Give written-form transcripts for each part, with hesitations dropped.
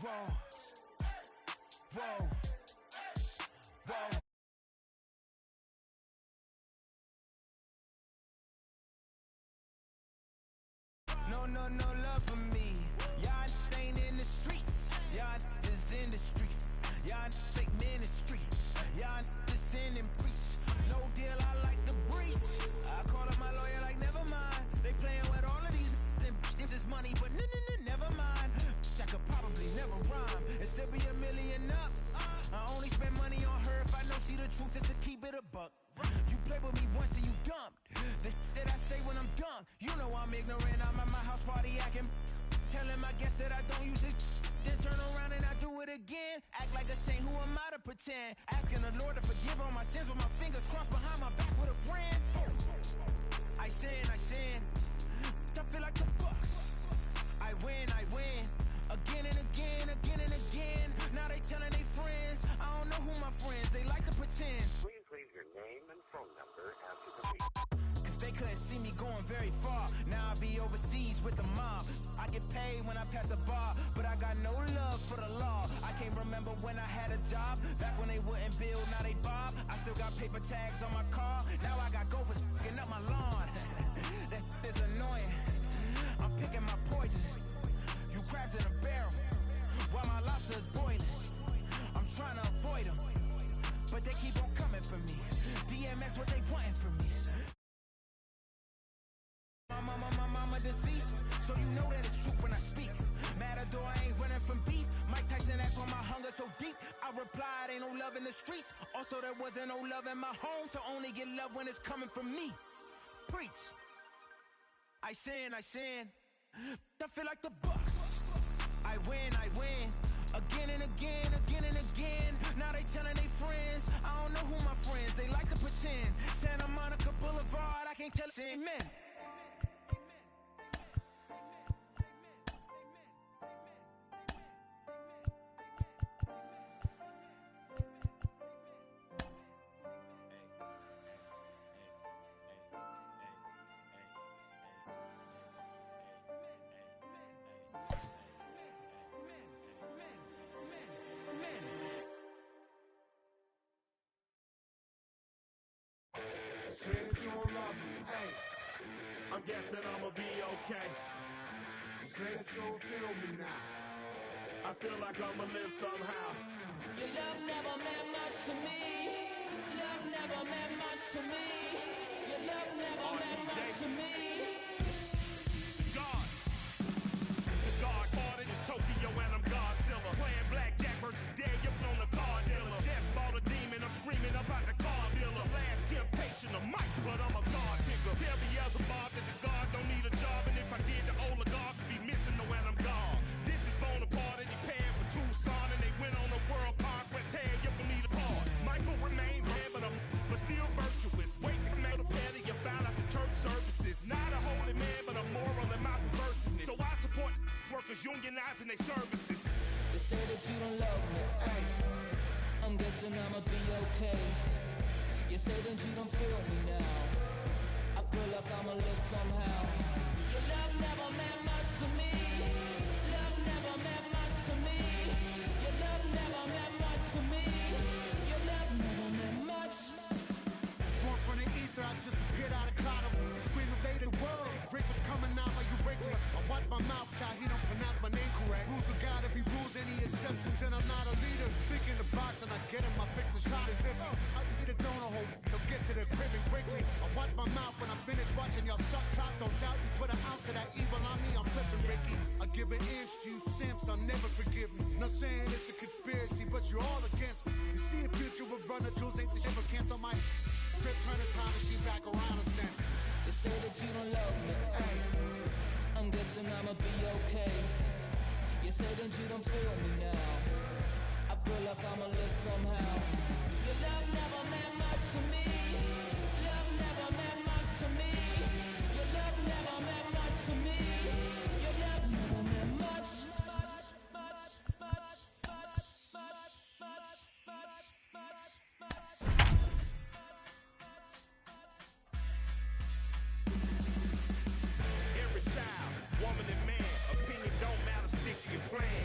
Whoa, whoa, whoa. No love for me. Y'all ain't in the streets. Y'all is in the street. Y'all fake ministry. Y'all just sin and preach. No deal, I like the breach. I call up my lawyer like, never mind. They playing with all of these and this is money, but never mind. That could probably never rhyme. And still be $1 million up. I only spend money on her if I know she the truth, just to keep it a buck. You play with me once and you dumb. The that I say when I'm done, you know I'm ignorant. I'm at my house party acting. Telling my guests that I don't use it. Then turn around and I do it again. Act like a saint, who am I to pretend? Asking the Lord to forgive all my sins with my fingers crossed behind my back with a brand. I sin. I feel like the Bucks. I win. Again and again. Now they telling they friends. I don't know who my friends, they like to pretend. Please leave your name and phone number after the beep. Cause they couldn't see me going very far. Now I be overseas with the mob. I get paid when I pass a bar, but I got no love for the law. I can't remember when I had a job. Back when they wouldn't build, now they bob. I still got paper tags on my car. Now I got gophers f***ing up my lawn. That is annoying. I'm picking my poison. You crabs in a barrel, while my lobster is boiling. I'm trying to avoid them, but they keep on coming for me. DMX, what they wanting from me. My mama deceased, so you know that it's true when I speak. Matador ain't running from beef. Mike Tyson asked why my hunger so deep. I replied, ain't no love in the streets. Also, there wasn't no love in my home, so only get love when it's coming from me. Preach. I sin. I feel like the Bucks. I win. Again and again. Now they telling they friends. I don't know who my friends, they like to pretend. Santa Monica Boulevard, I can't tell. Amen. Since you don't love me, hey, I'm guessing I'ma be okay. Since you don't feel me now, I feel like I'ma live somehow. Your love never meant much to me. Love never meant much to me. Your love never meant much to me. God. The God part is Tokyo and I'm Godzilla. Playing blackjack versus dead, you're on the car dealer. Just bought a demon, I'm screaming about the car dealer. Last temptation of Mike, but I'm a God figure. Tell Beelzebub that the God don't need a job, and if I did, the oligarchs would be missing the when I'm gone. This is Bonaparte and he paying for Tucson, and they went on a world conquest. Tear you for me to part. Michael remained dead, but still virtuous. Wait to mail the petty, you found out the church services. Not a holy man, but a moral in my perverseness. So I support workers unionizing their services. They say that you don't love me, ay. I'm guessing I'ma be okay. You say that you don't feel me now. I feel like I'ma live somehow. Your love never meant much to me. Love never meant much to me. Your love never meant much to me. Your love never meant much. Born from the ether, I just appeared out of cloud. Scream invade the world. Rick was coming out like you Wrigley. I watch my mouth shot, he don't pronounce my name correct. Rules are gotta be rules, any exceptions, and I'm not a leader. Thinking the box and I get him, I fix the shot as if I eat a donut hole. They'll get to the crib and quickly. I watch my mouth when I'm finished watching y'all suck clock. Don't doubt you put an ounce of that evil on me, I'm flipping Ricky. I give an inch to you simps, I'll never forgive me. Not saying it's a conspiracy, but you're all against me. You see the future with runner jewels, ain't the shit but cancel my trip, turn the time machine back around a sense. They say that you don't love me, ay. I'm guessing I'ma be okay. You say that you don't feel me now. I feel like I'ma live somehow. Your love never meant much to me. Love never meant much to me. Your love never meant much to me. Your love never meant much. Every child, woman and man, opinion don't matter, stick to your plan.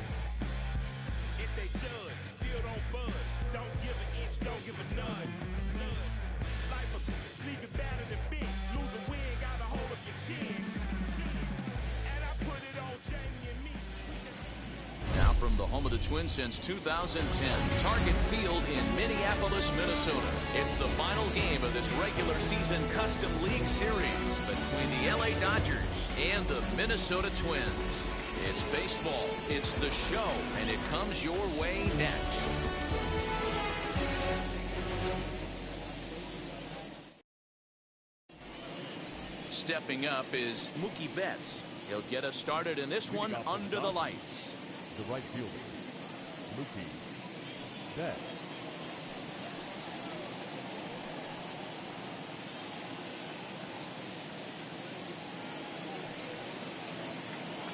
from the home of the Twins since 2010, Target Field in Minneapolis, Minnesota. It's the final game of this regular season Custom League Series between the LA Dodgers and the Minnesota Twins. It's baseball, it's the show, and it comes your way next. Stepping up is Mookie Betts. He'll get us started in this one under the lights. The right fielder, Mookie Betts.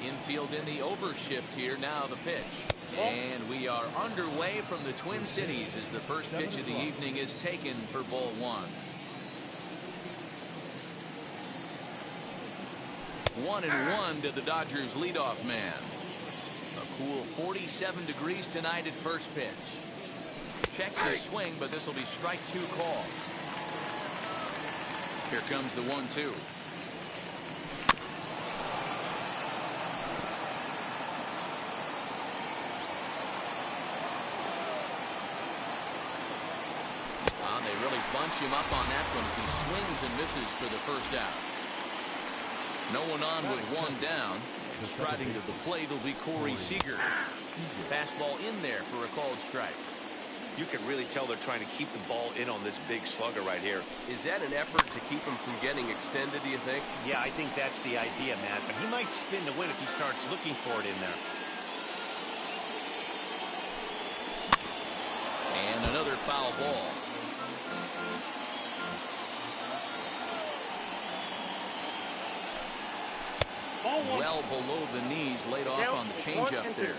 Infield in the overshift here. Now the pitch. And we are underway from the Twin Cities as the first pitch of the evening is taken for ball one. 1-1 to the Dodgers leadoff man. A cool 47 degrees tonight at first pitch. Checks his swing, but this will be strike two call. Here comes the 1-2. They really bunch him up on that one as he swings and misses for the first out. No one on with one down. And striding to the plate will be Corey Seager. Fastball in there for a called strike. You can really tell they're trying to keep the ball in on this big slugger right here. Is that an effort to keep him from getting extended, do you think? Yeah, I think that's the idea, Matt. But he might spin to win if he starts looking for it in there. And another foul ball. Well below the knees, laid off on the changeup there.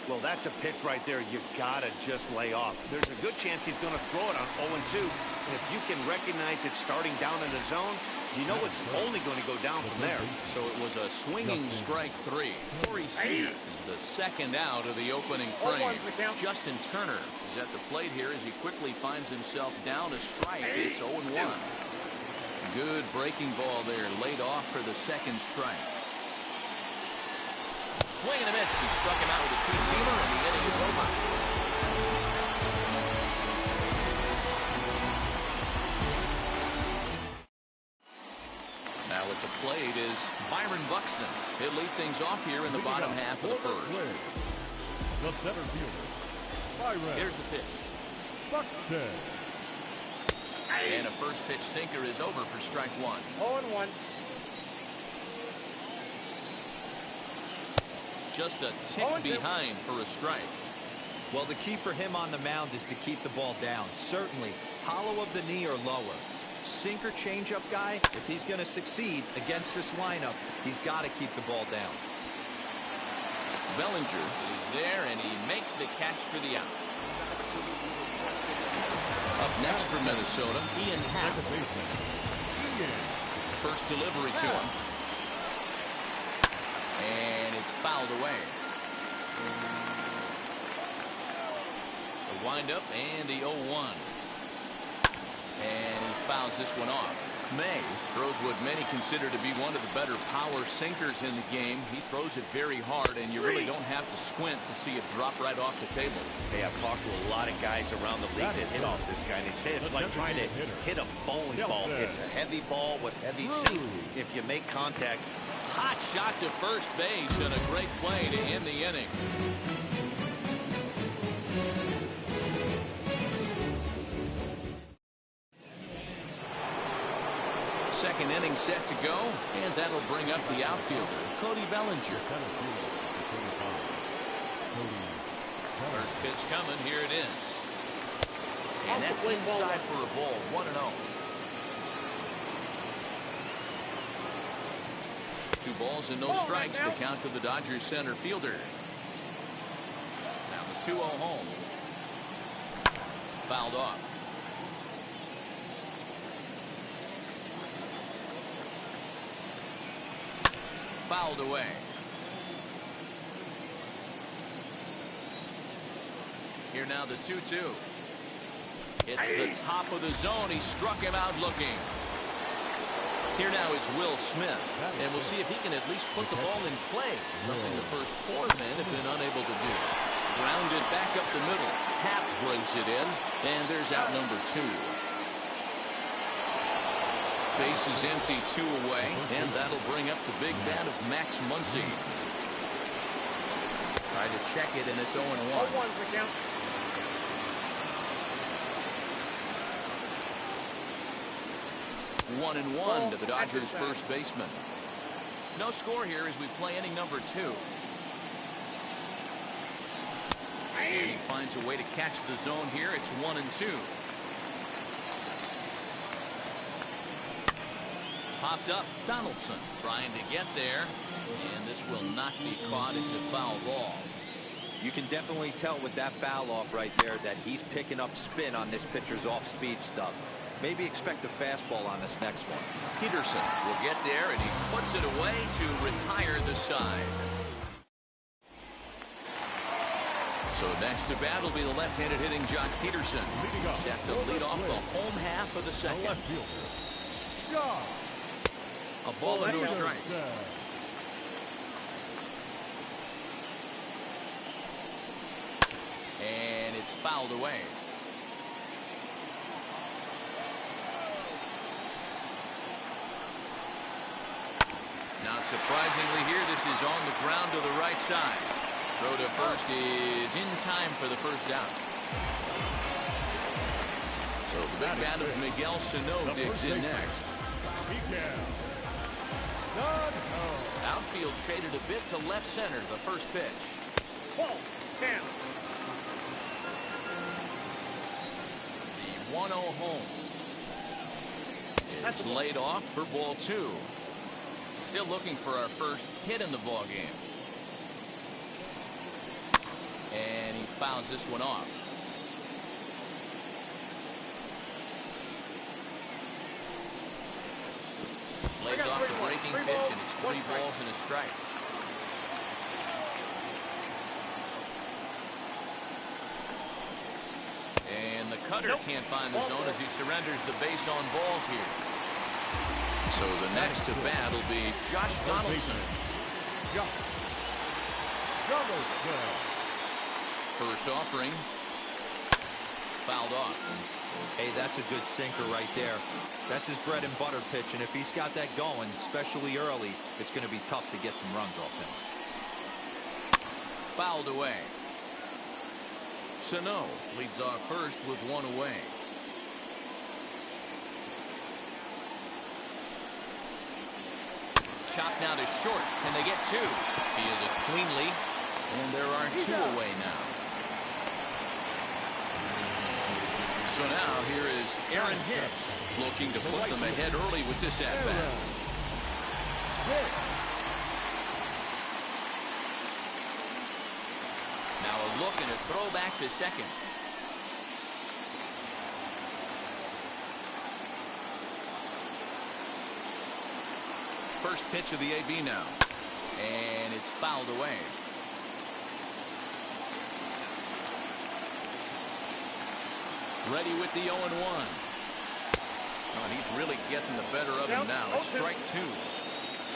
Well, that's a pitch right there you gotta just lay off. There's a good chance he's going to throw it on 0-2. And if you can recognize it starting down in the zone, you know it's only going to go down from there. So it was a swinging strike three. Corey Seager is the second out of the opening frame. Justin Turner is at the plate here as he quickly finds himself down a strike. It's 0-1. Good breaking ball there, laid off for the second strike. Swing and a miss. He struck him out with a two-seamer, and the inning is over. Now at the plate is Byron Buxton. He'll lead things off here in the bottom half of the first. The center fielder, Byron. Here's the pitch. Buxton. And a first pitch sinker is over for strike one. 0-1. Just a tick behind for a strike. Well, the key for him on the mound is to keep the ball down. Certainly, hollow of the knee or lower. Sinker changeup guy, if he's going to succeed against this lineup, he's got to keep the ball down. Bellinger is there, and he makes the catch for the out. Up next for Minnesota, Ian Happ. First delivery to him. And it's fouled away. The windup and the 0-1. And he fouls this one off. May throws what many consider to be one of the better power sinkers in the game. He throws it very hard, and you really don't have to squint to see it drop right off the table. Hey, I've talked to a lot of guys around the league that hit off this guy, and they say it's like trying to hit a bowling ball. It's a heavy ball with heavy sink. If you make contact. Hot shot to first base, and a great play to end the inning. Second inning set to go, and that'll bring up the outfielder, Cody Bellinger. First pitch coming, here it is. And that's inside for a ball, 1-0. 2 balls and no strikes, the count to the Dodgers center fielder. Now the 2-0 home. Fouled off. Fouled away. Here now the 2-2. It's the top of the zone. He struck him out looking. Here now is Will Smith, and we'll see if he can at least put the ball in play, something the first 4 men have been unable to do. Grounded back up the middle. Happ brings it in, and there's out number 2. Base is empty, 2 away, and that'll bring up the big bat of Max Muncy. Try to check it, and it's 0-1. 0-1 for count. One and one to the Dodgers' first baseman. No score here as we play inning number 2. And he finds a way to catch the zone here. It's 1-2. Popped up. Donaldson trying to get there. And this will not be caught. It's a foul ball. You can definitely tell with that foul off right there that he's picking up spin on this pitcher's off-speed stuff. Maybe expect a fastball on this next one. Peterson will get there, and he puts it away to retire the side. So next to bat will be the left-handed hitting Joc Pederson. Set to lead off the home half of the second. A ball and no strikes. And it's fouled away. Not surprisingly here, this is on the ground to the right side. Throw to first is in time for the first out. So the big bat of Miguel Sano digs in next. Outfield shaded a bit to left center, the first pitch. Ball, 10. The 1-0 home. It's laid off for ball 2. Still looking for our first hit in the ball game. And he fouls this one off. Lays off the breaking pitch, and it's 3 balls and a strike. And the cutter can't find the zone as he surrenders the base on balls here. So the next to bat will be Josh Donaldson. First offering. Fouled off. Hey, that's a good sinker right there. That's his bread and butter pitch, and if he's got that going, especially early, it's going to be tough to get some runs off him. Fouled away. Sano leads off first with 1 away. Chopped now to short. Can they get 2? Fielded cleanly. And there are 2 away now. So now here is Aaron Hicks looking to put them ahead early with this at-bat. Now a look and a throw back to second. First pitch of the AB now. And it's fouled away. Ready with the 0-1. Oh, and he's really getting the better of him now. It's strike 2.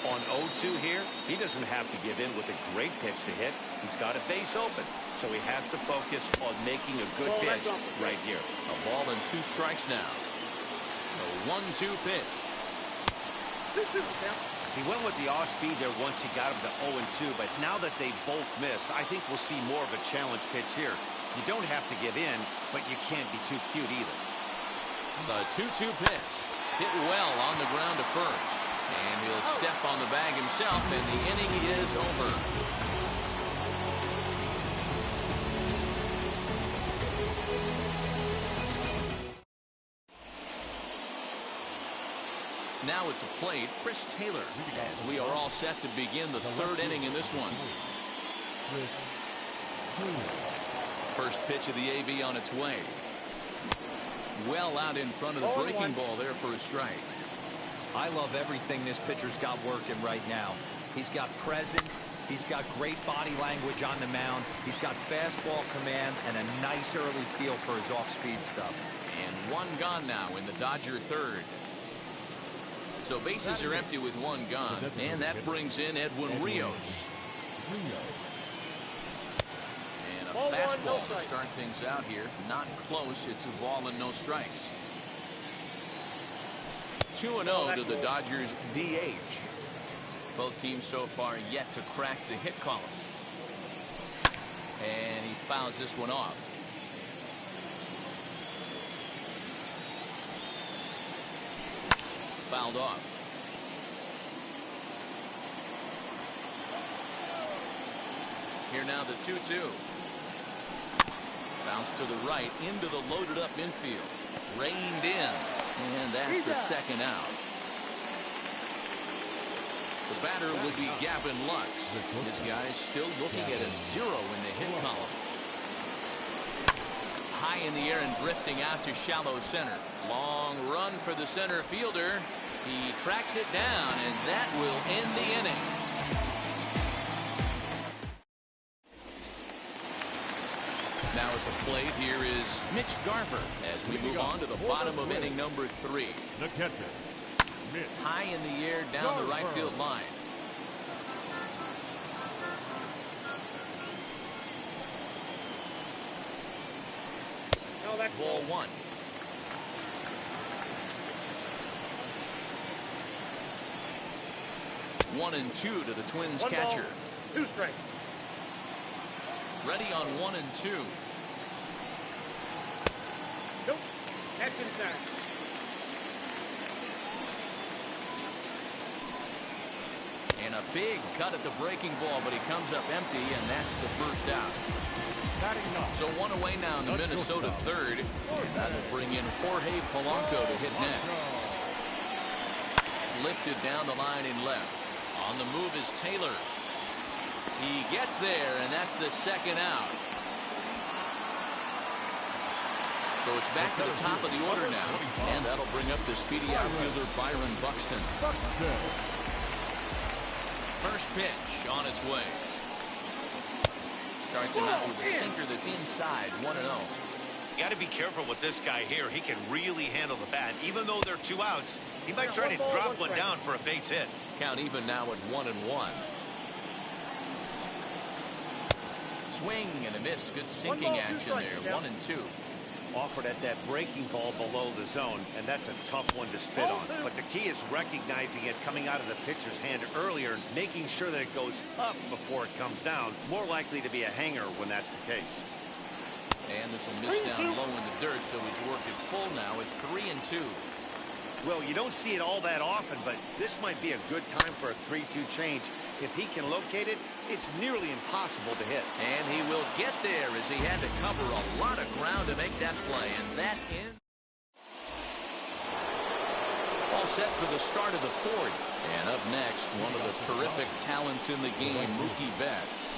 On 0-2 here, he doesn't have to give in with a great pitch to hit. He's got a base open, so he has to focus on making a good pitch right here. A ball and 2 strikes now. The 1-2 pitch. He went with the off-speed there once he got him to 0-2, but now that they both missed, I think we'll see more of a challenge pitch here. You don't have to give in, but you can't be too cute either. The 2-2 pitch. Hit well on the ground to first. And he'll step on the bag himself, and the inning is over. Now at the plate, Chris Taylor, as we are all set to begin the 3rd inning in this one. First pitch of the AB on its way. Well out in front of the breaking ball there for a strike. I love everything this pitcher's got working right now. He's got presence. He's got great body language on the mound. He's got fastball command and a nice early feel for his off-speed stuff. And 1 gone now in the Dodger 3rd. So bases are empty with one gone, and that brings in Edwin Rios. And a fastball to start things out here. Not close. It's a ball and no strikes. 2-0 to the Dodgers DH. Both teams so far yet to crack the hit column. And he fouls this one off. Fouled off. Here now the 2-2. Bounce to the right into the loaded up infield. Reined in. And that's the second out. The batter will be Gavin Lux. This guy is still looking at a 0 in the hit column. High in the air and drifting out to shallow center. Long run for the center fielder. He tracks it down, and that will end the inning. Now at the plate, here is Mitch Garver as we move on to the bottom of inning number 3. The catcher, Mitch. High in the air down the right field line. Ball 1. One and 2 to the Twins catcher. 2 straight. Ready on 1 and 2. Nope. That's inside. And a big cut at the breaking ball, but he comes up empty, and that's the first out. So one away now in the Minnesota third. And that'll bring in Jorge Polanco to hit next. Lifted down the line in left. On the move is Taylor. He gets there, and that's the second out. So it's back to the top of the order now. And that'll bring up the speedy outfielder Byron Buxton. First pitch on its way. Starts him out with a sinker that's inside, 1-0. You got to be careful with this guy here. He can really handle the bat. Even though there are 2 outs, he might try to drop one down for a base hit. Count even now at 1-1. Swing and a miss. Good sinking action there. 1-2. Offered at that breaking ball below the zone, and that's a tough one to spit on. But the key is recognizing it coming out of the pitcher's hand earlier and making sure that it goes up before it comes down. More likely to be a hanger when that's the case. And this will miss down low in the dirt, so he's worked it full now at 3-2. Well, you don't see it all that often, but this might be a good time for a 3-2 change. If he can locate it, it's nearly impossible to hit. And he will get there as he had to cover a lot of ground to make that play. And that ends. All set for the start of the fourth. And up next, one of the terrific talents in the game, Mookie Betts.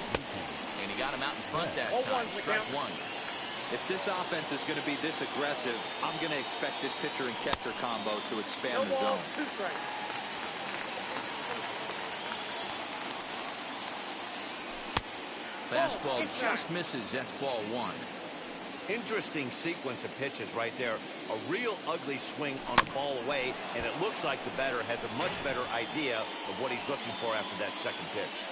And he got him out in front that time. Strike 1. If this offense is going to be this aggressive, I'm going to expect this pitcher and catcher combo to expand the zone. 2 strikes. Fastball just misses. That's ball 1. Interesting sequence of pitches right there. A real ugly swing on a ball away, and it looks like the batter has a much better idea of what he's looking for after that second pitch.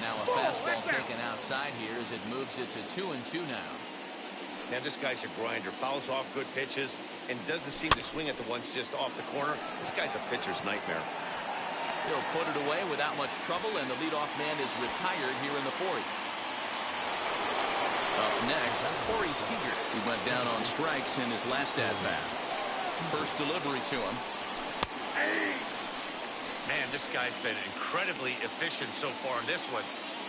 Now a fastball taken outside here as it moves it to 2-2 now. Now this guy's a grinder. Fouls off good pitches and doesn't seem to swing at the ones just off the corner. This guy's a pitcher's nightmare. He'll put it away without much trouble, and the leadoff man is retired here in the fourth. Up next, Corey Seager. He went down on strikes in his last at-bat. First delivery to him. Man, this guy's been incredibly efficient so far in this one,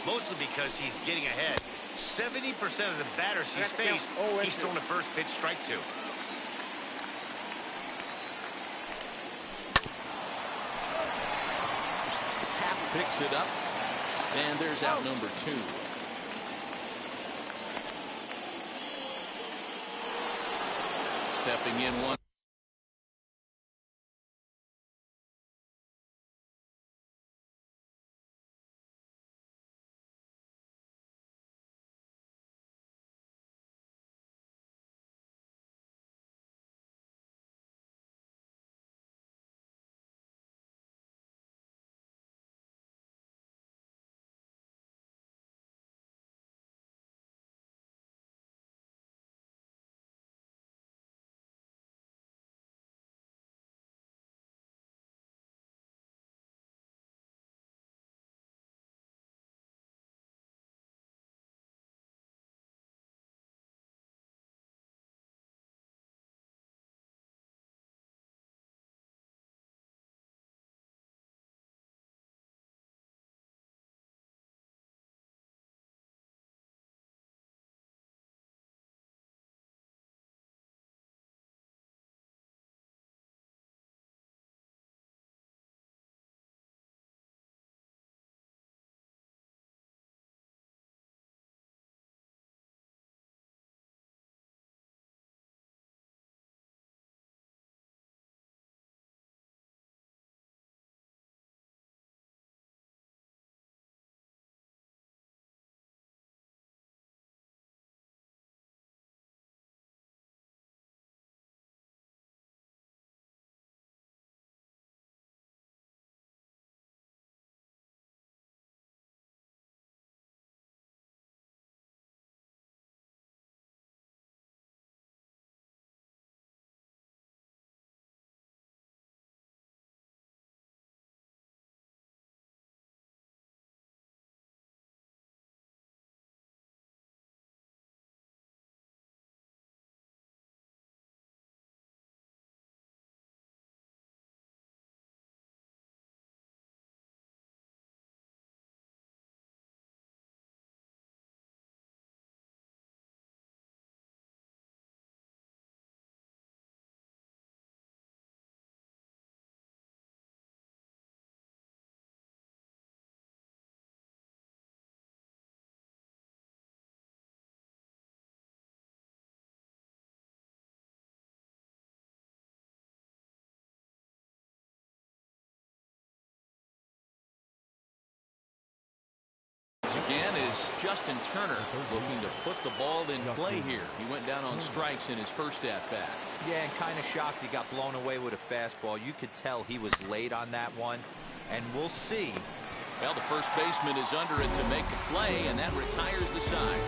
mostly because he's getting ahead. 70% of the batters he's faced, he's thrown a first pitch strike to. Happ picks it up, and there's out number 2. Stepping in one. is Justin Turner, looking to put the ball in play here. He went down on strikes in his first at-bat. Yeah, and kind of shocked he got blown away with a fastball. You could tell he was late on that one, and we'll see. Well, the first baseman is under it to make the play, and that retires the side.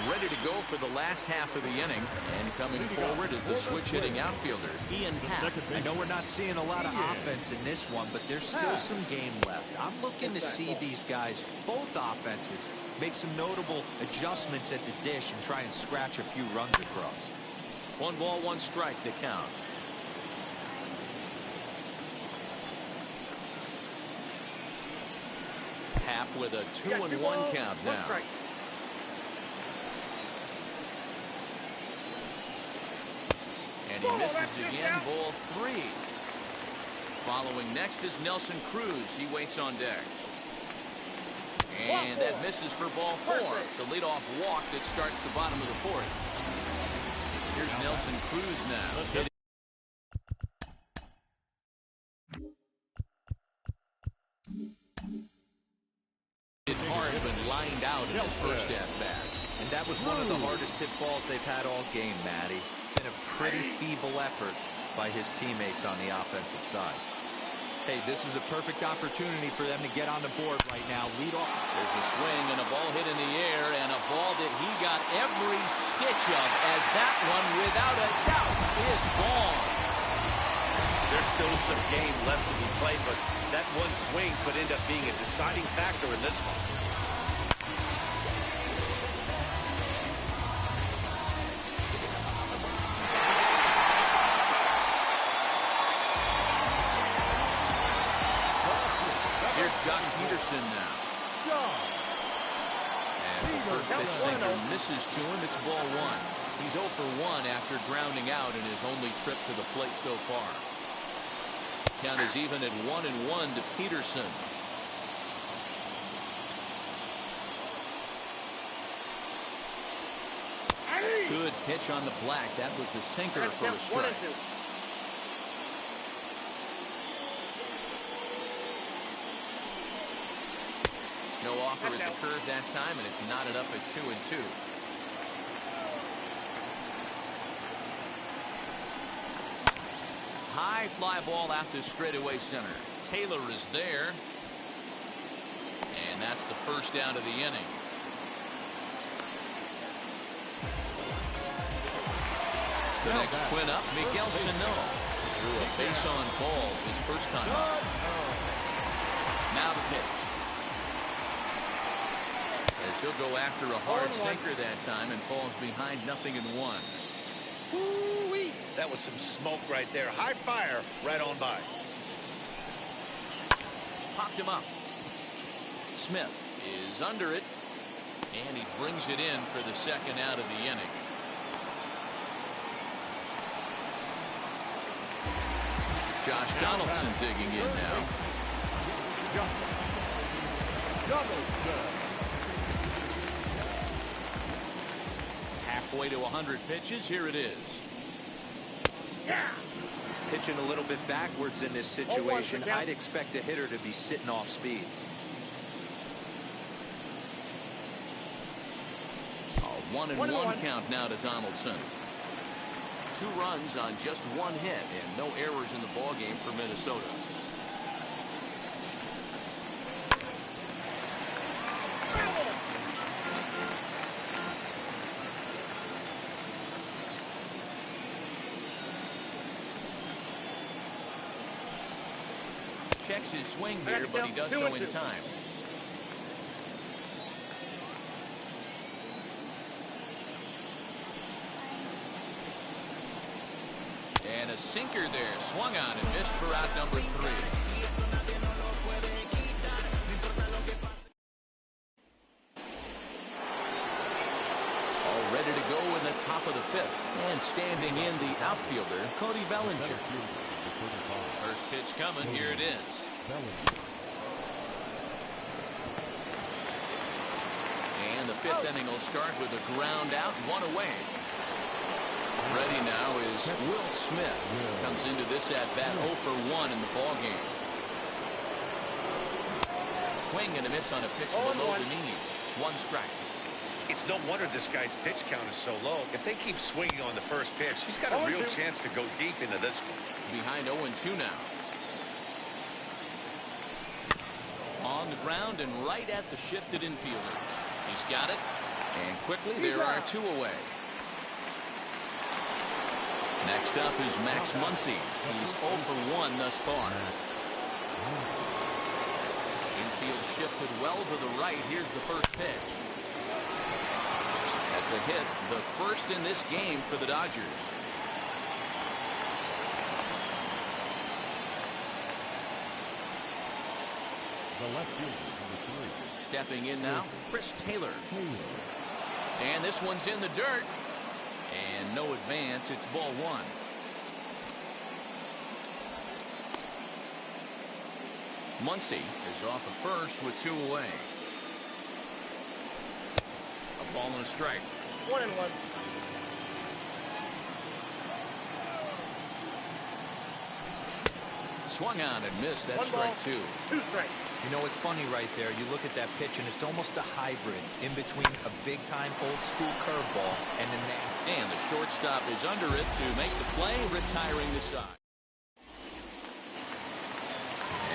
Ready to go for the last half of the inning, and coming forward is the switch-hitting outfielder, Ian Happ. I know we're not seeing a lot of offense in this one, but there's still some game left. I'm looking to see these guys, both offenses, make some notable adjustments at the dish and try and scratch a few runs across. 1 ball, 1 strike to count. Happ with a 2-1 count now. And he misses again, ball 3. Following next is Nelson Cruz. He waits on deck. And that misses for ball 4. It's a leadoff walk that starts the bottom of the 4th. Here's Nelson Cruz now. Hit hard, but lined out in his first at-bat. And that was one of the hardest hit balls they've had all game, Matty. It's been a pretty feeble effort by his teammates on the offensive side. Hey, this is a perfect opportunity for them to get on the board right now. Lead off. There's a swing and a ball hit in the air, and a ball that he got every stitch of, as that one, without a doubt, is gone. There's still some game left to be played, but that one swing could end up being a deciding factor in this one. Joc Pederson now. And the first pitch sinker misses to him. It's ball 1. He's 0 for 1 after grounding out in his only trip to the plate so far. Count is even at 1-1 to Pederson. Good pitch on the black. That was the sinker for a strike. No offer at the curve that time, and it's knotted up at 2-2. High fly ball out to straightaway center. Taylor is there. And that's the first out of the inning. The next twin up, Miguel Sano. Threw a base on balls his first time up. Now the pitch. As he'll go after a hard sinker that time and falls behind 0-1. Woo-wee. That was some smoke right there. High fire right on by. Popped him up. Smith is under it, and he brings it in for the second out of the inning. Josh Donaldson digging in now. Halfway to 100 pitches. Here it is. Pitching a little bit backwards in this situation. I'd expect a hitter to be sitting off speed. A 1-1 count now to Donaldson. 2 runs on just 1 hit and no errors in the ballgame for Minnesota. Checks his swing here, but he does so in time. And a sinker there, swung on and missed for out number 3. All ready to go in the top of the 5th. And standing in the outfielder, Cody Bellinger. First pitch coming, here it is. And the 5th inning will start with a ground out, 1 away. Ready now is Will Smith. Comes into this at-bat 0 for 1 in the ballgame. Swing and a miss on a pitch below the knees. 1 strike. It's no wonder this guy's pitch count is so low. If they keep swinging on the first pitch, he's got a real chance to go deep into this one. Behind 0-2 now. On the ground and right at the shifted infielders. He's got it. And quickly there are 2 away. Next up is Max Muncy. He's 0 for 1 thus far. Infield shifted well to the right. Here's the first pitch. That's a hit, the first in this game for the Dodgers. The left fielder, number 3. Stepping in now, Chris Taylor. And this one's in the dirt. And no advance. It's ball 1. Muncy is off of first with 2 away. A ball and a strike. 1-1. Swung on and missed. That's strike 2. 2 strikes. You know, it's funny right there. You look at that pitch, and it's almost a hybrid in between a big-time old-school curveball and a nasty. And the shortstop is under it to make the play, retiring the side.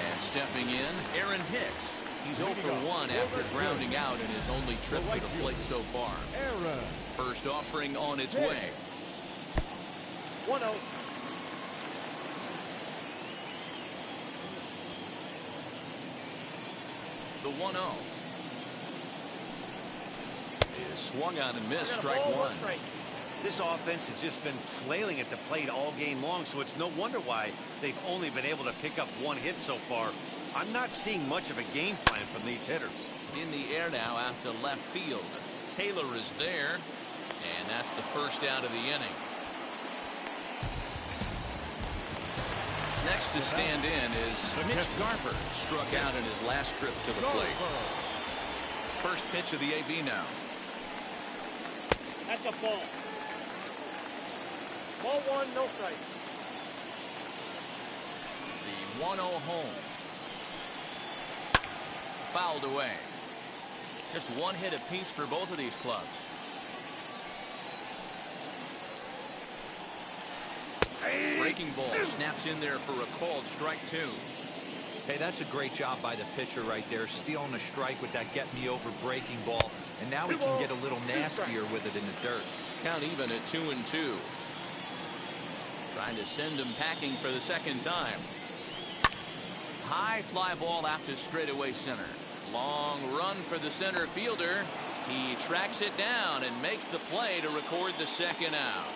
And stepping in, Aaron Hicks. He's 0 for 1 after grounding out in his only trip to the plate so far. First offering on its way. 1-0. The 1-0 is swung on and missed. Strike 1. This offense has just been flailing at the plate all game long, so it's no wonder why they've only been able to pick up 1 hit so far. I'm not seeing much of a game plan from these hitters. In the air now out to left field. Taylor is there, and that's the first out of the inning. Next to stand in is Mitch Garver. Struck out in his last trip to the plate. First pitch of the AB now. That's a ball. Ball 1, no strike. The 1-0 home. Fouled away. Just 1 hit apiece for both of these clubs. Breaking ball snaps in there for a called strike 2. Hey, that's a great job by the pitcher right there, stealing a strike with that get-me-over breaking ball, and now he can get a little nastier with it in the dirt. Count even at 2-2. Trying to send him packing for the second time. High fly ball out to straightaway center. Long run for the center fielder. He tracks it down and makes the play to record the second out.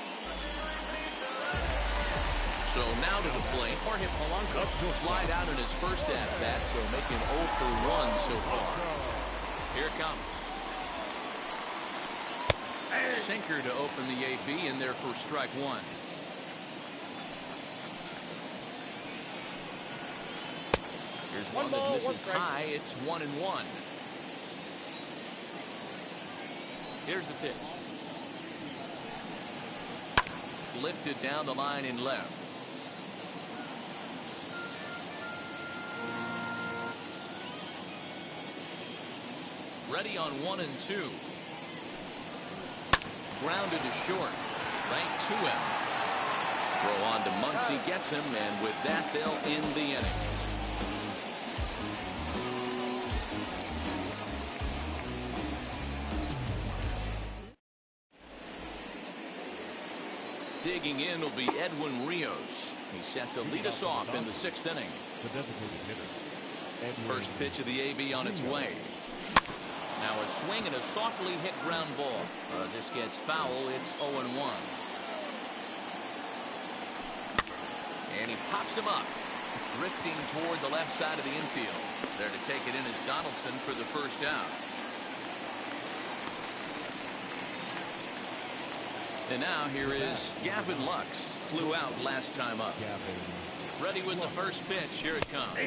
So now to the plate, Jorge Polanco flied out in his first at-bat, so making 0 for 1 so far. Here it comes. Sinker to open the AB in there for strike 1. Here's one that misses high. It's 1-1. Here's the pitch. Lifted down the line in left. Ready on 1-2. Grounded to short. Right to him. Throw on to Muncy, gets him, and with that they'll end the inning. Digging in will be Edwin Rios. He's set to lead us off in the 6th inning. The designated hitter. First pitch of the AB on its way. Now a swing and a softly hit ground ball. This gets foul. It's 0-1. And he pops him up. Drifting toward the left side of the infield. There to take it in is Donaldson for the first out. And now here is Gavin Lux. Flew out last time up. Ready with the first pitch. Here it comes.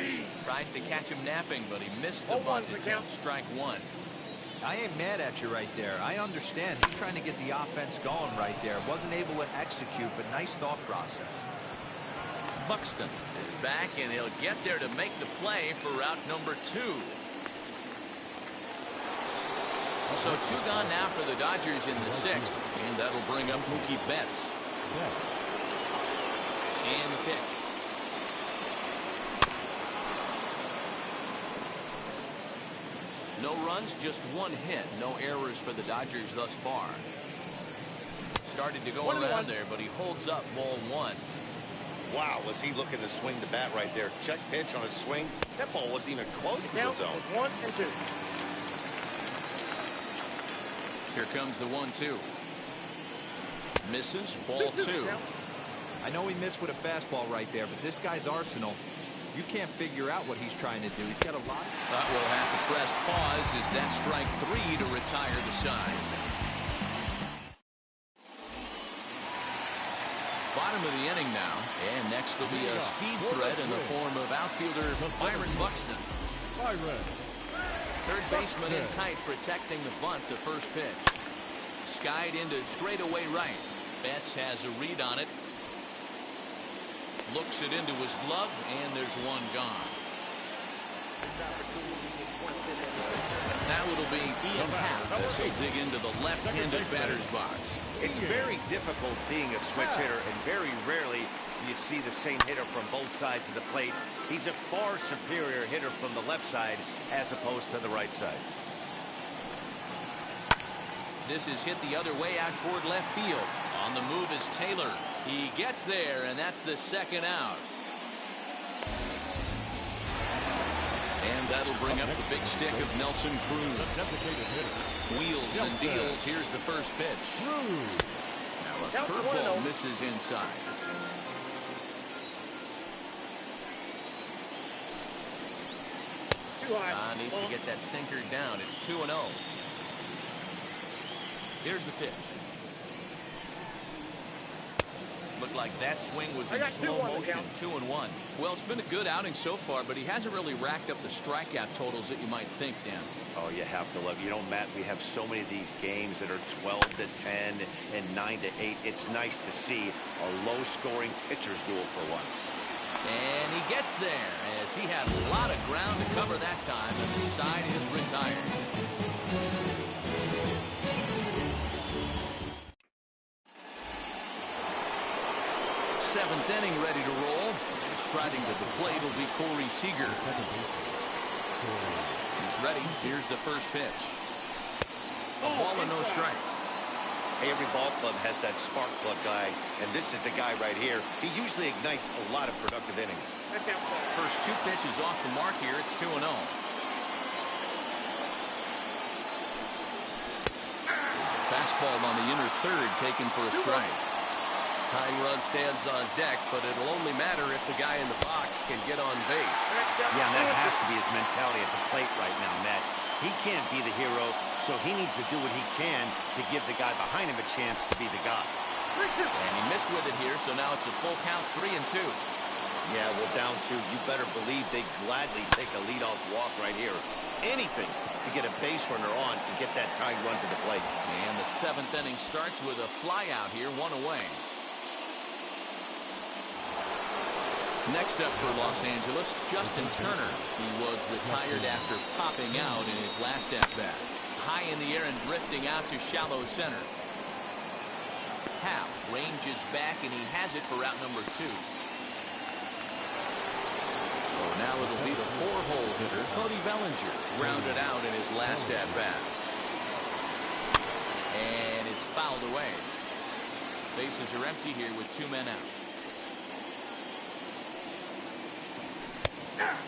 Tries to catch him napping, but he missed the bunt. It's out strike 1. I ain't mad at you right there. I understand. He's trying to get the offense going right there. Wasn't able to execute, but nice thought process. Buxton is back, and he'll get there to make the play for route number 2. So 2 gone now for the Dodgers in the 6th, and that'll bring up Mookie Betts. And the pitch. No runs, just 1 hit. No errors for the Dodgers thus far. Started to go around there, but he holds up ball 1. Wow, was he looking to swing the bat right there? Check pitch on a swing. That ball wasn't even close to the zone. 1 and 2. Here comes the 1-2. Misses, ball 2. I know he missed with a fastball right there, but this guy's arsenal, you can't figure out what he's trying to do. He's got a lot. But we'll have to press pause as that strike 3 to retire the side. Bottom of the inning now, and next will be a speed threat in the form of outfielder Byron Buxton. Third baseman in tight, protecting the bunt, the first pitch. Skied into straightaway right. Betts has a read on it. Looks it into his glove, and there's 1 gone. Now it'll be Ian Happ as he'll dig into the left-handed batter's box. It's very difficult being a switch hitter, and very rarely you see the same hitter from both sides of the plate. He's a far superior hitter from the left side as opposed to the right side. This is hit the other way out toward left field. On the move is Taylor. He gets there, and that's the 2nd out. And that'll bring up the big stick of Nelson Cruz. Wheels and deals. Here's the first pitch. Now a curveball misses inside. Needs to get that sinker down. It's 2-0. Here's the pitch. Looked like that swing was in slow motion. 2-1. Well, it's been a good outing so far, but he hasn't really racked up the strikeout totals that you might think, Dan. Oh, you have to love. You know, Matt, we have so many of these games that are 12-10 and 9-8. It's nice to see a low-scoring pitcher's duel for once. And he gets there as he had a lot of ground to cover that time, and the side is retired. 7th inning ready to roll. Striding to the plate will be Corey Seager. He's ready. Here's the first pitch. A ball and no strikes. Hey, every ball club has that spark plug guy, and this is the guy right here. He usually ignites a lot of productive innings. First 2 pitches off the mark here. It's 2-0. Fastball on the inner third, taken for a strike. Tying run stands on deck, but it'll only matter if the guy in the box can get on base. Yeah, and that has to be his mentality at the plate right now, Matt. He can't be the hero, so he needs to do what he can to give the guy behind him a chance to be the guy. And he missed with it here, so now it's a full count, 3-2. Yeah, well, down 2. You better believe they gladly take a leadoff walk right here. Anything to get a base runner on and get that tying run to the plate. And the 7th inning starts with a fly out here, 1 away. Next up for Los Angeles, Justin Turner. He was retired after popping out in his last at-bat. High in the air and drifting out to shallow center. Happ ranges back, and he has it for route number 2. So now it'll be the 4-hole hitter, Cody Bellinger, grounded out in his last at-bat. And it's fouled away. Bases are empty here with 2 men out.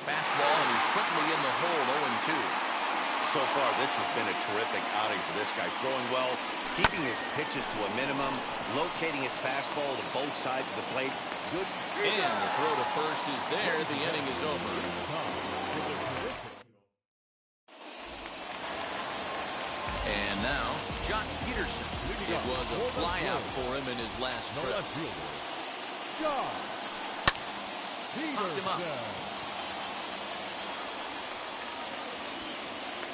Fastball, and he's quickly in the hole, 0-2. So far, this has been a terrific outing for this guy. Throwing well, keeping his pitches to a minimum, locating his fastball to both sides of the plate. Good. And the throw to first is there. The inning is over. And now, Jock Peterson. It was a flyout for him in his last trip. Popped him up.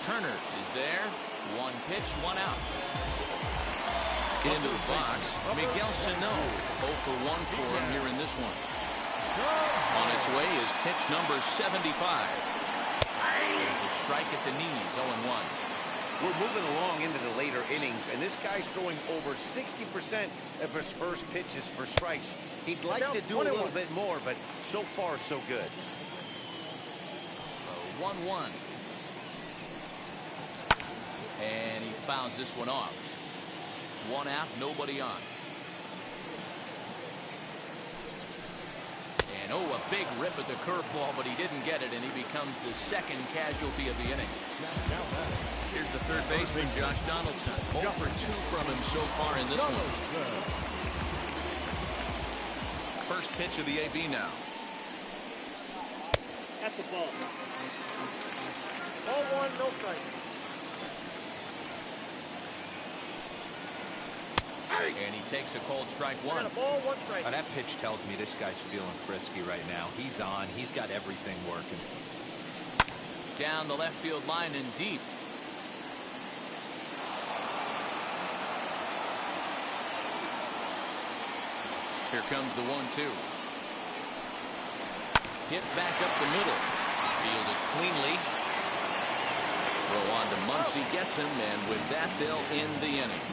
Turner is there. One pitch, one out. Into the box, Miguel Sano. 0 for 1 for him here in this one. On its way is pitch number 75. There's a strike at the knees, 0-1. We're moving along into the later innings, and this guy's throwing over 60% of his first pitches for strikes. He'd like to do a little bit more, but so far, so good. 1-1. And he fouls this one off. 1 out, nobody on. And oh, a big rip at the curveball, but he didn't get it, and he becomes the second casualty of the inning. Here's the third baseman, Josh Donaldson. 0 for 2 from him so far in this one. First pitch of the AB now. At the ball. Ball 1, no strike. And he takes a cold strike 1. Ball 1 strike. That pitch tells me this guy's feeling frisky right now. He's on. He's got everything working. Down the left field line and deep. Here comes the 1-2. Hit back up the middle. Fielded cleanly. Throw on to Muncy, gets him, and with that they'll end the inning.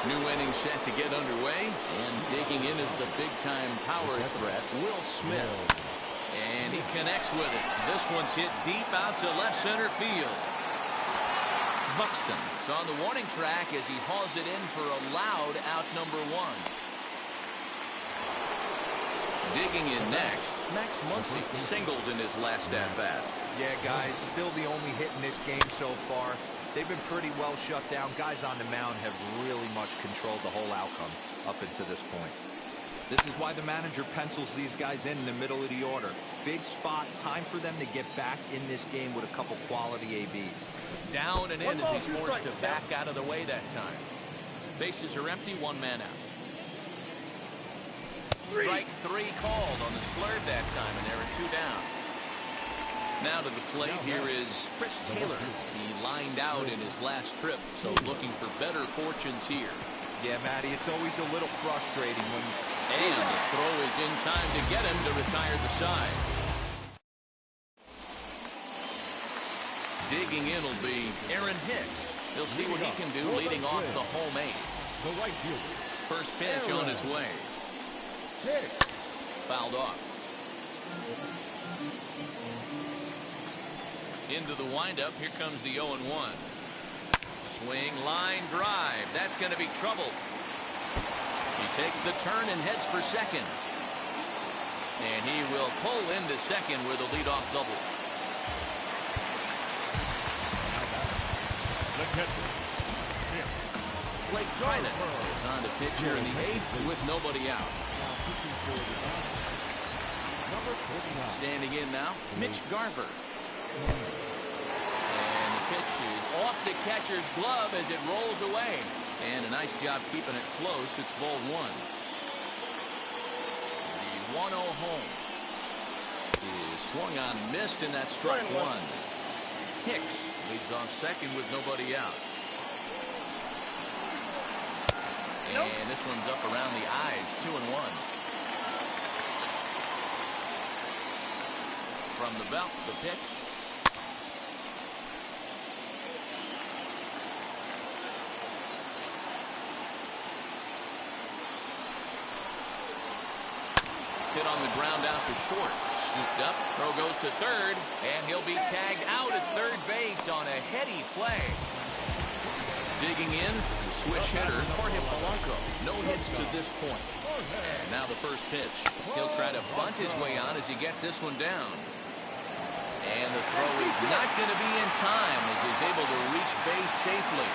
New inning set to get underway, and digging in is the big-time power threat, Will Smith. And he connects with it. This one's hit deep out to left center field. Buxton is on the warning track as he hauls it in for a loud out number 1. Digging in next, Max Muncy singled in his last at-bat. Yeah, guys, still the only hit in this game so far. They've been pretty well shut down. Guys on the mound have really much controlled the whole outcome up until this point. This is why the manager pencils these guys in the middle of the order. Big spot, time for them to get back in this game with a couple quality ABs. Down and in as he's forced to back out of the way that time. Bases are empty, 1 man out. Strike 3 called on the slurve that time, and there are 2 down. Now to the plate, here is Chris Taylor. He lined out in his last trip, so looking for better fortunes here. Yeah, Matty, it's always a little frustrating when you... And the throw is in time to get him to retire the side. Digging in will be Aaron Hicks. He'll see what he can do leading off the home 8. The right fielder. First pitch on its way. Fouled off. Into the windup. Here comes the 0-1. Swing, line, drive. That's going to be trouble. He takes the turn and heads for second. And he will pull into second with a leadoff double. The catcher. Blake Trinan is on to pitch here in the 8th with nobody out. Standing in now, Mitch Garver. And the pitch is off the catcher's glove as it rolls away. And a nice job keeping it close. It's ball 1. The 1-0 home is swung on, missed, and that's strike 1. Hicks leads off second with nobody out. And this one's up around the eyes, 2-1. From the belt, the pitch. Hit on the ground out to short. Scooped up. Throw goes to third. And he'll be tagged out at third base on a heady play. Digging in, the switch hitter, Jorge Polanco. No hits to this point. And now the first pitch. He'll try to bunt his way on as he gets this one down. And the throw is not going to be in time as he's able to reach base safely.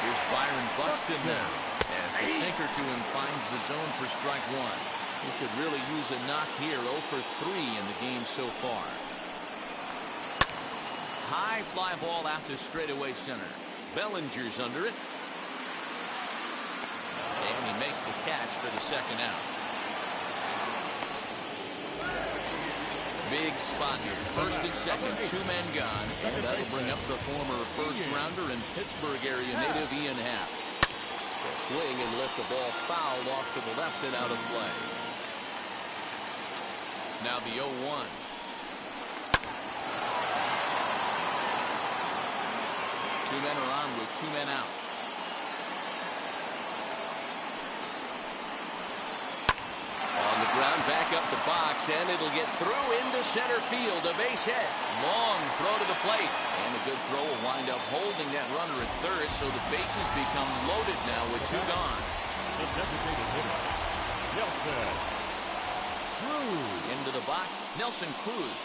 Here's Byron Buxton now. As the sinker to him finds the zone for strike 1. He could really use a knock here. 0 for 3 in the game so far. High fly ball out to straightaway center. Bellinger's under it. And he makes the catch for the second out. Big spot here. First and second, 2 men gone. And that'll bring up the former first-rounder and Pittsburgh area native Ian Happ. The swing and lift the ball fouled off to the left and out of play. Now the 0-1. Two men are on with 2 men out. On the ground, back up the box, and it'll get through into center field. A base hit. Long throw to the plate. And a good throw will wind up holding that runner at third, so the bases become loaded now with 2 gone. The designated hitter, Nelson Cruz. Into the box, Nelson Cruz.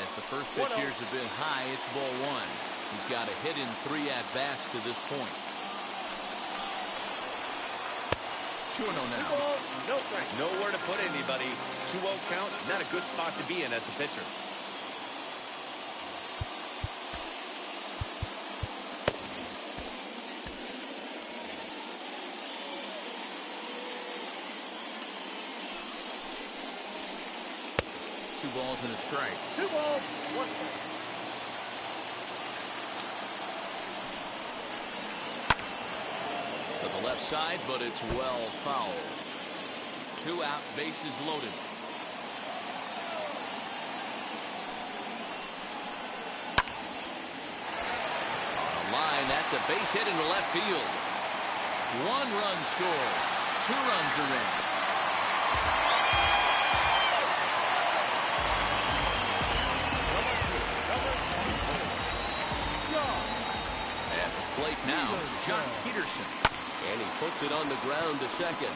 As the first pitch here's a bit high, it's ball 1. He's got a hit in 3 at-bats to this point. 2-0 now. No strike. Nowhere to put anybody. 2-0 count, not a good spot to be in as a pitcher. Two balls and a strike. 2 balls, 1 strike. To the left side, but it's well fouled. 2 out, bases loaded. On a line, that's a base hit into left field. 1 run scores. 2 runs are in. At the plate now, John Peterson. And he puts it on the ground to second.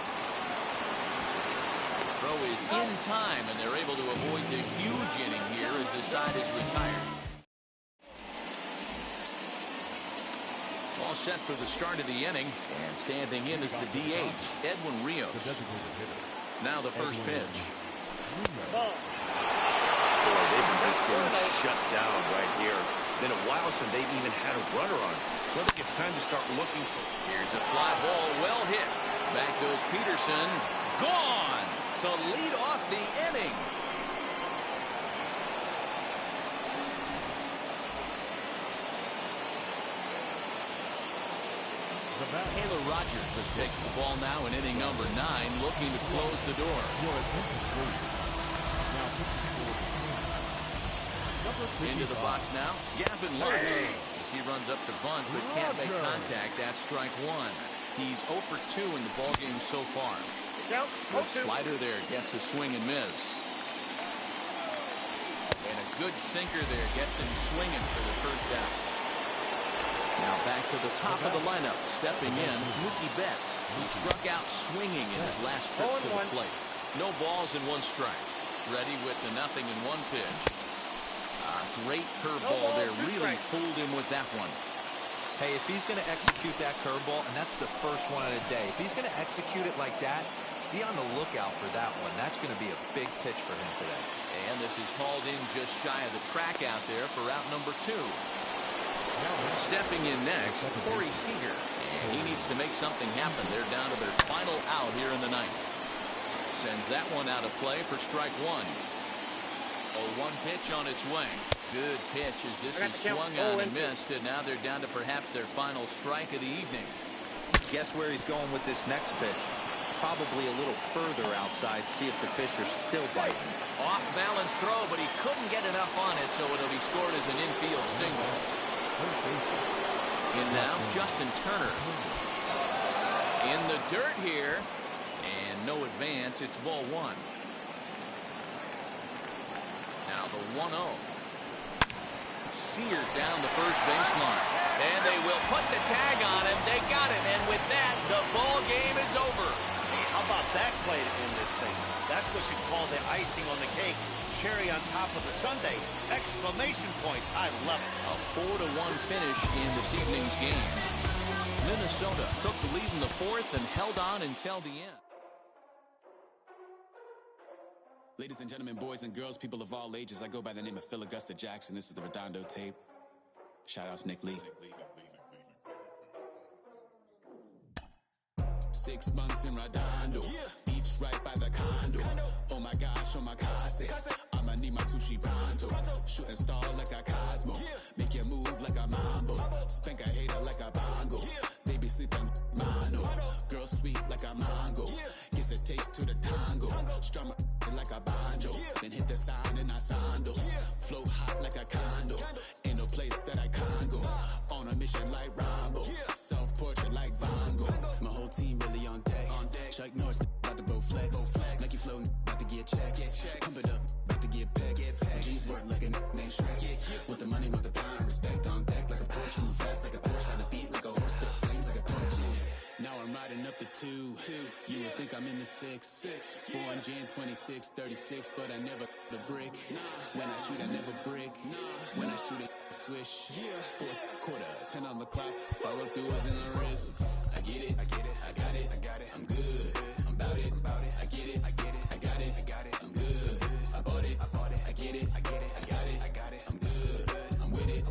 The throw is in time, and they're able to avoid the huge inning here as the side is retired. All set for the start of the inning, and standing in is the DH, Edwin Rios. Now the first pitch. Boy, they've been just getting shut down right here. Been a while since they've even had a runner on. So I think it's time to start looking for. Here's a fly ball, well hit. Back goes Peterson. Gone to lead off the inning. Taylor Rogers takes the ball now in inning number 9, looking to close the door. Into the box now, Gavin Lux. As he runs up to bunt, but can't make contact. That's strike 1. He's 0 for 2 in the ballgame so far. Good slider there, gets a swing and miss. And a good sinker there, gets him swinging for the first out. Now back to the top of the lineup, stepping in, Mookie Betts, who struck out swinging in his last trip to the plate. No balls and 1 strike. Ready with the 0-1 pitch. Great curveball there, really fooled him with that one. Hey, if he's going to execute that curveball, and that's the first one of the day, if he's going to execute it like that, be on the lookout for that one. That's going to be a big pitch for him today. And this is hauled in just shy of the track out there for out number 2. Stepping in next, Corey Seager. And he needs to make something happen. They're down to their final out here in the 9th. Sends that one out of play for strike 1. 0-1 pitch on its way. Good pitch as this is swung on and missed, and now they're down to perhaps their final strike of the evening. Guess where he's going with this next pitch? Probably a little further outside, see if the fish are still biting. Off balance throw, but he couldn't get enough on it, so it'll be scored as an infield single. In now, Justin Turner. In the dirt here, and no advance. It's ball 1. Now the 1-0. Seared down the first baseline. And they will put the tag on him. They got him. And with that, the ball game is over. Hey, how about that play to end this thing? That's what you call the icing on the cake. Cherry on top of the sundae. Exclamation point. I love it. A 4-1 finish in this evening's game. Minnesota took the lead in the 4th and held on until the end. Ladies and gentlemen, boys and girls, people of all ages, I go by the name of Phil Augusta Jackson. This is the Redondo tape. Shout out to Nick Lee. 6 months in Redondo. Beach right by the condo. Oh my gosh, oh my casa. I'ma need my sushi pronto. Shooting star like a Cosmo. Make you move like a mambo. Spank a hater like a bongo. They be sleeping mono. Girl sweet like a mango. Gives a taste to the tango. Strum it like a banjo. Then hit the sign in our sandals. Flow hot like a condo. Ain't no place that I can't go. On a mission like Rambo. Self-portrait like Van Gogh. My whole team really on deck. Chuck Norris about to Bowflex. Nike flow about to get checks. Pump it up, about to get pegs. G's work like a named Shrek. With the money, with the power, respect on deck like a Porsche. Move fast like a Porsche. By the beat like a horse. Spit flames like a torch. Now I'm riding up the 2. You would think I'm in the 6. Born Jan 26, 36, but I never the brick. When I shoot, I never brick. When I shoot it, swish. Fourth quarter, 10 on the clock. Follow through is in the wrist. I get it, I get it, I got it, I got it. I'm good, I'm about it, I get it, I get it, I got it, I got it. I'm good, I bought it, I get it, I get it, I got it, I got it. I'm good, I'm with it,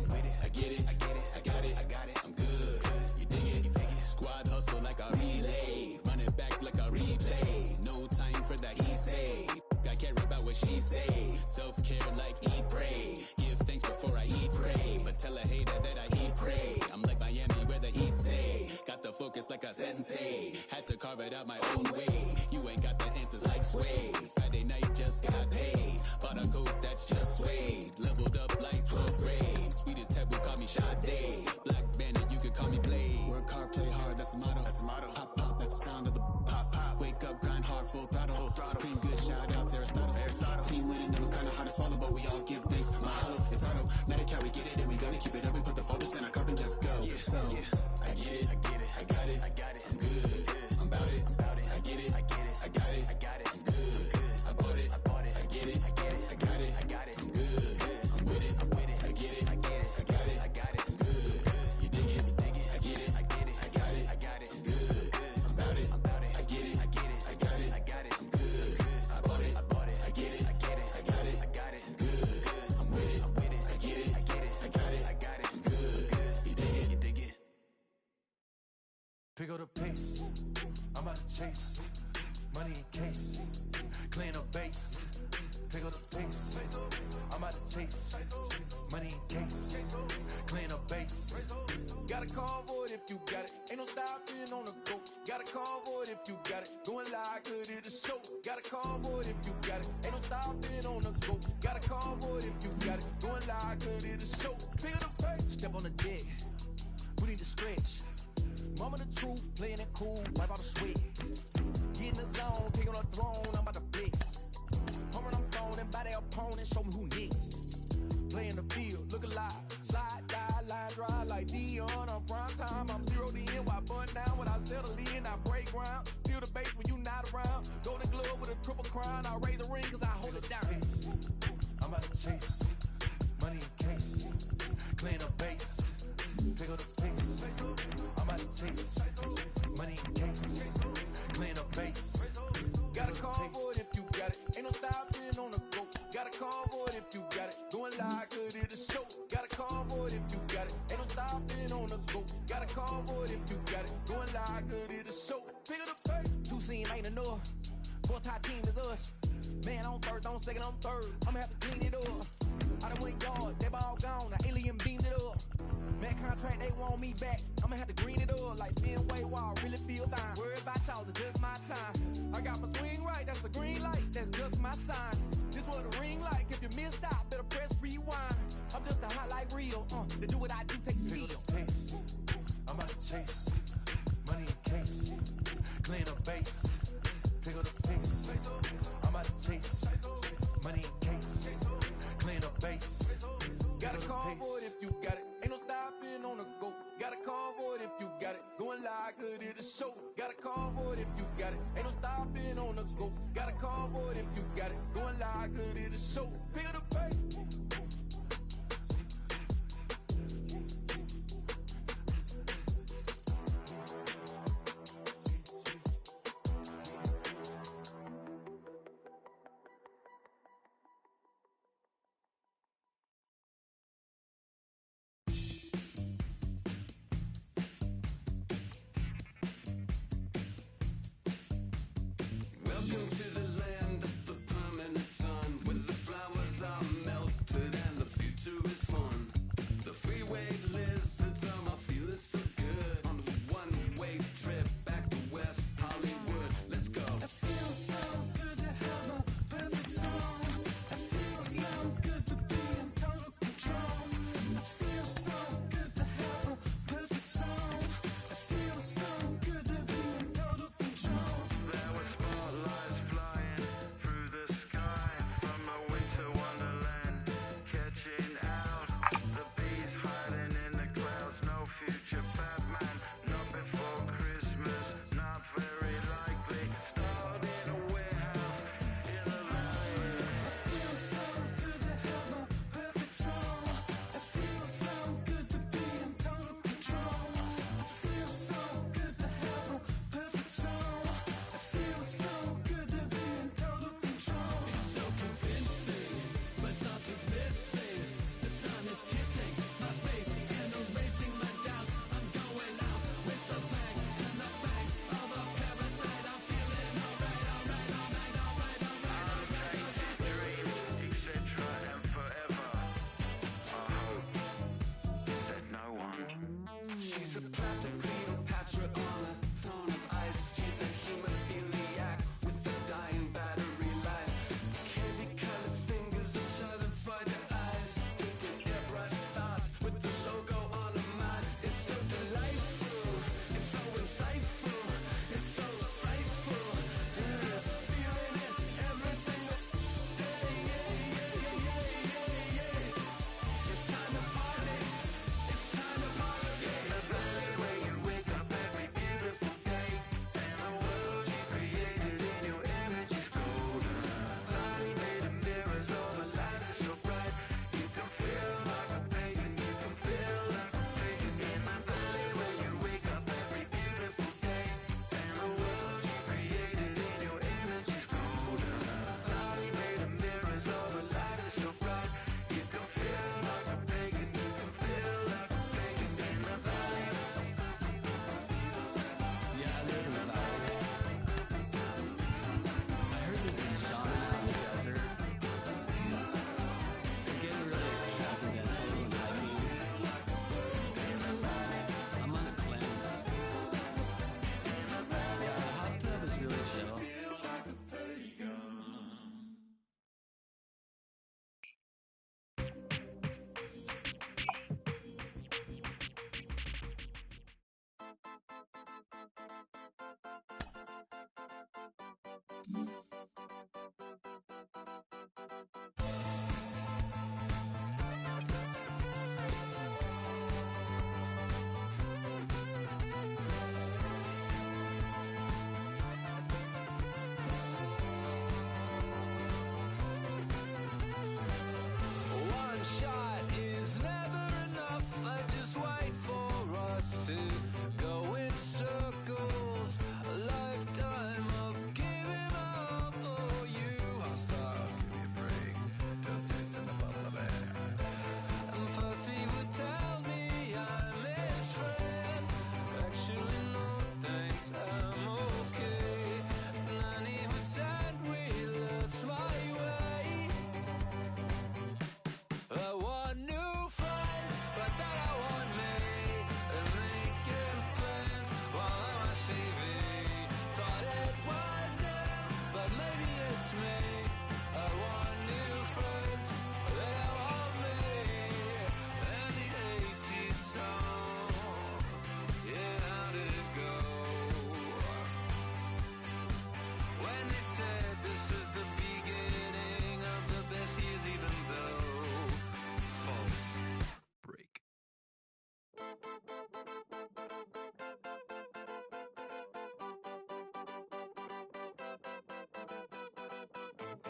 I get it, I get it, I got it, I got it. I'm good, you dig it, Squad hustle like a relay, run it back like a replay. No time for that he say. I care about what she say. Self-care like eat, pray. Give thanks before I eat, pray. But tell a hater that I eat, pray. I'm like Miami where the heat stay. Got the focus like a sensei. Had to carve it out my own way. You ain't got the answers like Sway. Friday night just got paid. Bought a coat that's just suede. Leveled up like 12th grade. Sweetest taboo call me Sade. Black Bandit, you could call me Blade. Work hard, play hard, that's the motto. That's the motto. Pop, pop, that's the sound of the pop, pop. Wake up, grind hard, full throttle. Supreme good, shout out to Aristotle. Team winning, it was kinda hard to swallow, but we all give thanks. Mahalo, it's auto. Medicare, we get it, and we gonna keep it up. We put the focus in our cup and just go. So, I get it, I get it, I got it, I got it. I'm good, I'm about it, I get it, I get it, I got it, I got it. I'm good, I bought it, I get it, I get it, I got it, I got it. I'm good, I'm with it, I get it, I get it, I got it, I got it. I'm good, you dig it, I get it, I get it, I got it, I got it. I'm good, I'm about it, I get it, I get it, I got it, I got it. I'm good, I bought it, I get it, I get it, I got it, I got it. I'm good, I'm with it, I get it, I get it, I got it, I got it. I'm good, you dig it. Pick up the pace, I'm out to chase. Money in case, clean up base. Pick up the pace, I'm out to chase. Money in case, clean up base. Got a convoy if you got it. Ain't no stopping on the go. Got a convoy if you got it. Going live, good it is show. Got a convoy if you got it. Ain't no stopping on the go. Got a convoy if you got it. Going live, good it is show. Pick up the pace, step on the deck. We need to stretch. Mama the truth, playing it cool, wipe out the sweat. Get in the zone, take on the throne, I'm about to flex. Home run, I'm throwing, and by their opponent, show me who next. Play in the field, look alive, slide, die, line drive like Dion on prime time. I'm 0'd in, while bun down when I settle in, I break ground. Feel the bass when you not around. Golden glove with a triple crown, I raise the ring cause I hold it down. I'm out to chase, money in case, clean up base. Pick up the pace, I'm out to chase. Money in case, clean up base. Got a convoy if you got it. Ain't no stopping on the go. Got a convoy if you got it. Going live, good it is show. Got a convoy if you got it. Ain't no stopping on the go. Got a convoy if you got it. Going live, good it is show. Pick up the pace. 2 scene ain't enough. 4-tie team is us. Man on first, on second, on third. I'ma have to clean it up. I done went yard, they ball gone. The alien beamed it up. Man contract, they want me back. I'ma have to green it up like Fenway Wall. Really feel fine. Worried about y'all, it's just my time. I got my swing right, that's a green light. That's just my sign. This what a ring like. If you missed out, better press rewind. I'm just a highlight reel. To do what I do takes skill. Pace. I'm out to chase. Money in case. Clean up base. Pick up the pace. I'm out to chase. Money in case. Clean up base. Got a convoy if you got it. Ain't no stopping on the go. Got a convoy if you got it. Going live, good it is show. Got a convoy if you got it. Ain't no stopping on the go. Got a convoy if you got it. Going live, good it is show. Pick up the pace.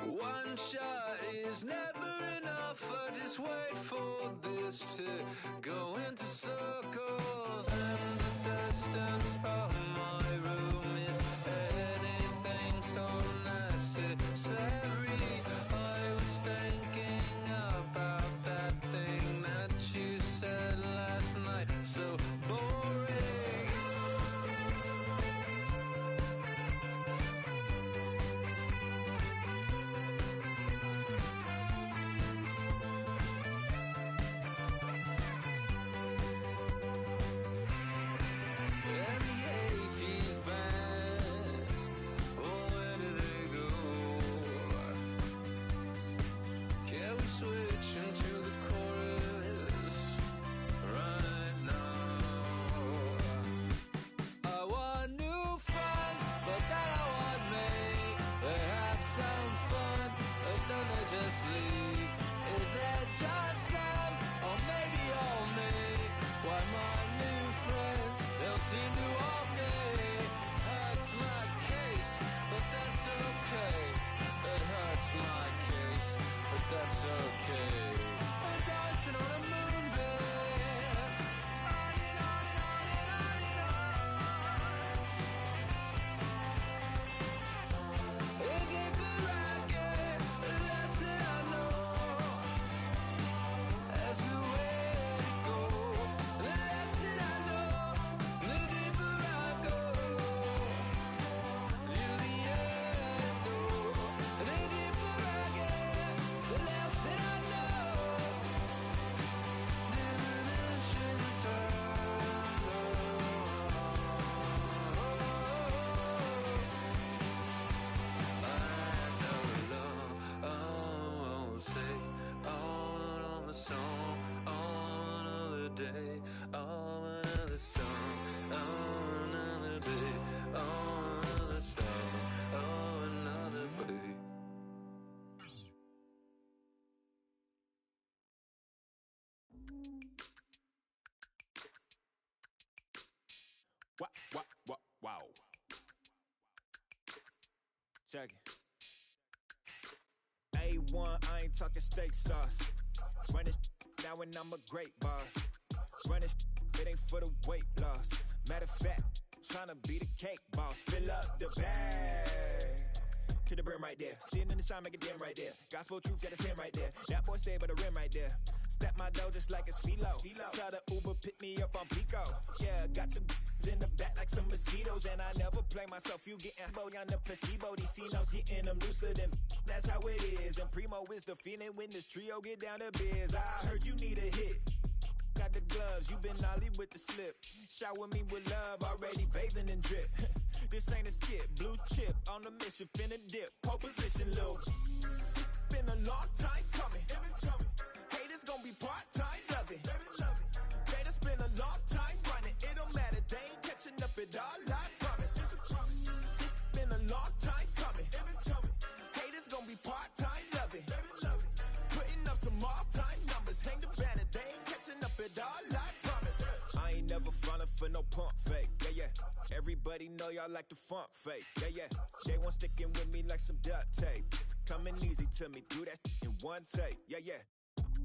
One shot is never enough. I just wait for this to go into circles. And the distance of my room is anything so necessary. I was thinking about that thing that you said last night. So boring. That's okay. I'm dancing on a moonbeam. On and on and on and on and on. The deeper I get, the less that I know. That's the way it goes. The less that I know, the deeper I go. You're the end door. The deeper I get, the less that I know. Diminishing say on a song, on another day, on another song, on another day, on another song, on another day. Wow. Check it. A1, I ain't talking steak sauce. Run this now and I'm a great boss. Run this, it ain't for the weight loss. Matter of fact, tryna be the cake boss. Fill up the bag to the brim right there. Standing in the shine, make it dim right there. Gospel truth, yeah, that's him right there. That boy stay by the rim right there. Step my dough just like it's philo. Tell the Uber, pick me up on Pico. Yeah, got two in the back like some mosquitoes. And I never play myself, you getting boy on the placebo. These C-notes getting them looser than that's how it is. And Primo is the feeling when this trio get down to biz. I heard you need a hit. Got the gloves, you been ollie with the slip. Shower me with love, already bathing in drip. This ain't a skip, blue chip on the mission, finna dip. Pole position, Lil. It's been a long time coming. Haters gon' be part-time, love it. Haters been a long time running. It don't matter, they ain't catching up at all, I promise. It's been a long time coming. Haters gon' be part-time, love it. Putting up some all-time numbers. Hang the banner, they ain't catching up at all, I promise. I ain't never frontin' for no pump fake, yeah. Everybody know y'all like the funk fake, yeah. They want sticking with me like some duct tape. Coming easy to me, do that in one take, yeah.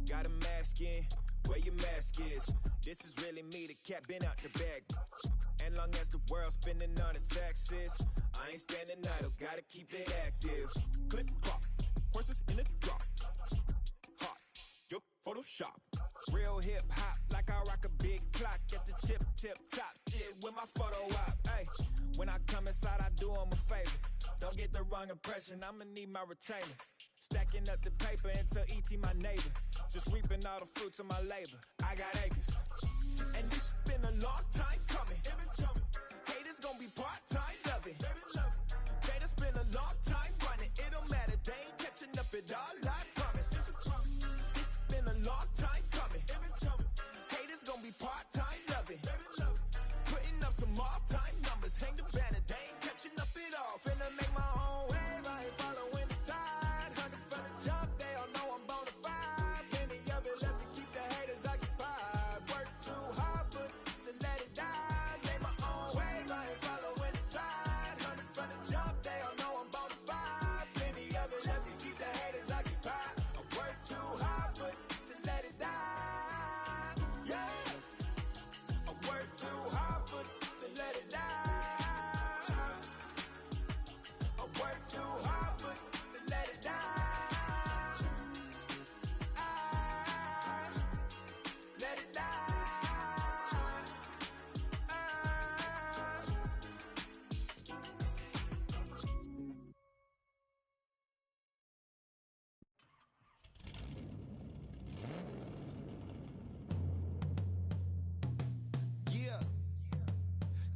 Got a mask in, where your mask is. This is really me, the cat been out the bag. And long as the world's spending on the taxes, I ain't standing idle, gotta keep it active. Click clock, horses in the drop. Hot, yup, Photoshop. Real hip hop, like I rock a big clock at the tip top. Shit with my photo op. Hey, when I come inside, I do 'em a favor. Don't get the wrong impression, I'ma need my retainer. Stacking up the paper until E.T. my neighbor. Just reaping all the fruits of my labor. I got acres. And this been a long time coming. Haters gon' be part-time, love it. Haters been a long time running. It don't matter, they ain't catching up at all, I promise. It's been a long time coming. Haters gon' be part-time, love it. Putting up some all-time numbers. Hang the banner, they ain't catching up at all. Finna make my own wave, I ain't following the tide. 100 from the jump, they all know I'm bonafide. Plenty of it left to keep the haters occupied. Work too hard, but to let it die. Make my own wave, I ain't following the tide.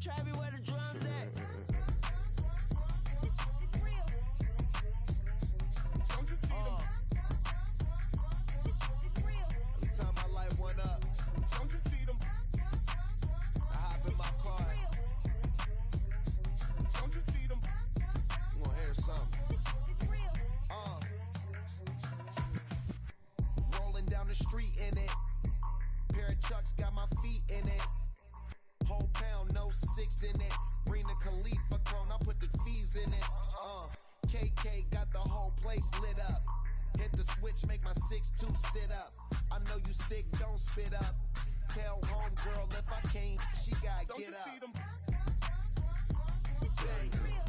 Travis, where the drums at? It's real. Don't you see them? It's real. Every time I light one up, Don't you see them? I hop in my car. Don't you see them? You gonna hear something? It's real. Rolling down the street in it. Pair of Chucks got my feet in it. Whole pound, no 6 in it. Bring the Khalifa cone, I put the fees in it. KK got the whole place lit up. Hit the switch, make my 6'2" sit up. I know you sick, don't spit up. Tell homegirl if I can't, she gotta Don't get you up. see them? Bang.